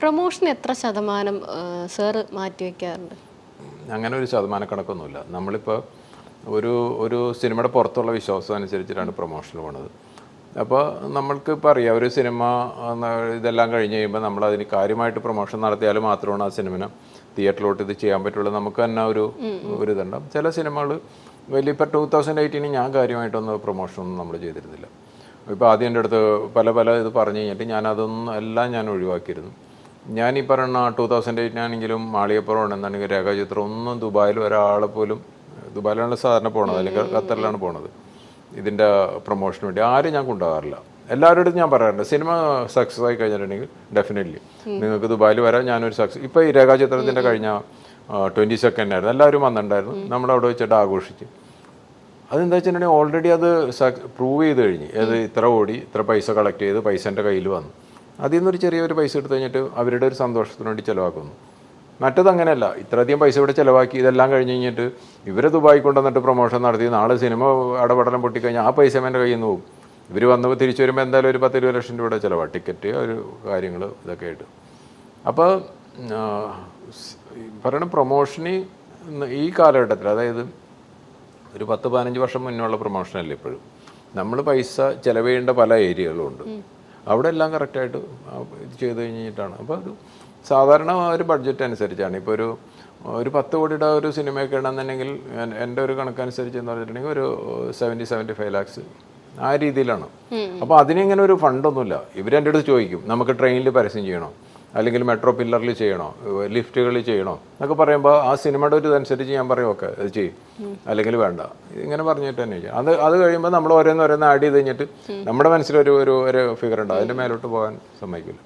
Promotion എത്ര ശതമാനം sir മാറ്റിവെക്കാറുണ്ട്? അങ്ങനെ ഒരു ശതമാന കണക്കൊന്നുമില്ല. നമ്മളിപ്പോൾ ഒരു സിനിമയുടെ പുറത്തുള്ള വിശ്വാസം അനുസരിച്ചിട്ടാണ് പ്രൊമോഷന് പോണത്. അപ്പോൾ നമ്മൾക്കിപ്പോൾ അറിയാം, ഒരു സിനിമ ഇതെല്ലാം കഴിഞ്ഞ് കഴിയുമ്പോൾ നമ്മളതിന് കാര്യമായിട്ട് പ്രൊമോഷൻ നടത്തിയാൽ മാത്രമാണ് ആ സിനിമ തിയേറ്ററിലോട്ട് ഇത് ചെയ്യാൻ പറ്റുള്ളൂ. നമുക്ക് തന്നെ ഒരു ഇതുണ്ടാവും. ചില സിനിമകൾ വലിയ ഇപ്പോൾ 2018 ഞാൻ കാര്യമായിട്ടൊന്നും പ്രൊമോഷനൊന്നും നമ്മൾ ചെയ്തിരുന്നില്ല. ഇപ്പോൾ ആദ്യം എൻ്റെ അടുത്ത് പല ഇത് പറഞ്ഞു കഴിഞ്ഞിട്ട് എല്ലാം ഞാൻ ഒഴിവാക്കിയിരുന്നു. ഞാൻ ഈ പറയുന്ന 2008 ആണെങ്കിലും മാളികപ്പുറം എന്താണെങ്കിൽ രേഖാചിത്രം ഒന്നും ദുബായിൽ ഒരാളെ പോലും, ദുബായിലാണ് സാധാരണ പോണത്, അല്ലെങ്കിൽ ഖത്തറിലാണ് പോണത് ഇതിൻ്റെ പ്രൊമോഷന് വേണ്ടി, ആരും ഞാൻ കൊണ്ടുപോകാറില്ല. എല്ലാവരോടും ഞാൻ പറയാറുണ്ട്, സിനിമ സക്സസ് ആയി കഴിഞ്ഞിട്ടുണ്ടെങ്കിൽ ഡെഫിനറ്റ്ലി നിങ്ങൾക്ക് ദുബായിൽ വരാം, ഞാനൊരു സക്സസ്. ഇപ്പോൾ ഈ രേഖാചിത്രത്തിൻ്റെ കഴിഞ്ഞ 22nd ആയിരുന്നു, എല്ലാവരും വന്നിട്ടുണ്ടായിരുന്നു, നമ്മളവിടെ വെച്ചിട്ട് ആഘോഷിച്ച്. അതെന്താ വെച്ചിട്ടുണ്ടെങ്കിൽ ഓൾറെഡി അത് പ്രൂവ് ചെയ്ത് കഴിഞ്ഞ്, അത് ഇത്ര ഓടി ഇത്ര പൈസ കളക്ട് ചെയ്ത് പൈസ എൻ്റെ കയ്യിൽ വന്നു. അതിൽ നിന്നൊരു ചെറിയൊരു പൈസ എടുത്തു കഴിഞ്ഞിട്ട് അവരുടെ ഒരു സന്തോഷത്തിന് വേണ്ടി ചിലവാക്കുന്നു. മറ്റത് അങ്ങനെയല്ല, ഇത്രയധികം പൈസ ഇവിടെ ചിലവാക്കി ഇതെല്ലാം കഴിഞ്ഞ് കഴിഞ്ഞിട്ട് ഇവരെ ദുബായി കൊണ്ടുവന്നിട്ട് പ്രൊമോഷൻ നടത്തി നാളെ സിനിമ അടപടലം പൊട്ടിക്കഴിഞ്ഞാൽ ആ പൈസ എൻ്റെ കയ്യിൽ നിന്ന് പോകും. ഇവർ വന്ന് തിരിച്ചു വരുമ്പോൾ എന്തായാലും ഒരു 10-20 ലക്ഷം രൂപയുടെ ചിലവാണ്, ടിക്കറ്റ്, ഒരു കാര്യങ്ങൾ ഇതൊക്കെ ആയിട്ട്. അപ്പോൾ പറയണ പ്രൊമോഷന് ഈ കാലഘട്ടത്തിൽ, അതായത് ഒരു 10-15 വർഷം മുന്നുള്ള പ്രൊമോഷനല്ലേ ഇപ്പോഴും, നമ്മൾ പൈസ ചിലവ് ചെയ്യേണ്ട പല ഏരിയകളും ഉണ്ട്. അവിടെ എല്ലാം കറക്റ്റായിട്ട് ഇത് ചെയ്ത് കഴിഞ്ഞിട്ടാണ്. അപ്പോൾ അത് സാധാരണ ഒരു ബഡ്ജറ്റ് അനുസരിച്ചാണ്. ഇപ്പോൾ ഒരു 10 കോടിയുടെ ഒരു സിനിമയൊക്കെ ഉണ്ടെന്നുണ്ടെങ്കിൽ എൻ്റെ ഒരു കണക്കനുസരിച്ച് എന്ന് പറഞ്ഞിട്ടുണ്ടെങ്കിൽ ഒരു 70-75 lakhs ആ രീതിയിലാണ്. അപ്പോൾ അതിനിങ്ങനെ ഒരു ഫണ്ടൊന്നുമില്ല. ഇവരെൻ്റെ അടുത്ത് ചോദിക്കും, നമുക്ക് ട്രെയിനിൽ പരസ്യം ചെയ്യണോ, അല്ലെങ്കിൽ മെട്രോ പില്ലറിൽ ചെയ്യണോ, ലിഫ്റ്റുകളിൽ ചെയ്യണോ എന്നൊക്കെ പറയുമ്പോൾ ആ സിനിമയുടെ ഒരു ഇതനുസരിച്ച് ഞാൻ പറയും ഓക്കെ അത് ചെയ്യും, അല്ലെങ്കിൽ വേണ്ട, ഇങ്ങനെ പറഞ്ഞിട്ട് തന്നെ ചെയ്യും. അത് കഴിയുമ്പോൾ നമ്മൾ ഓരോന്ന് ആഡ് ചെയ്ത് കഴിഞ്ഞിട്ട് നമ്മുടെ മനസ്സിലൊരു ഫിഗർ ഉണ്ട്, അതിൻ്റെ മേലോട്ട് പോകാൻ സമ്മതിക്കില്ല.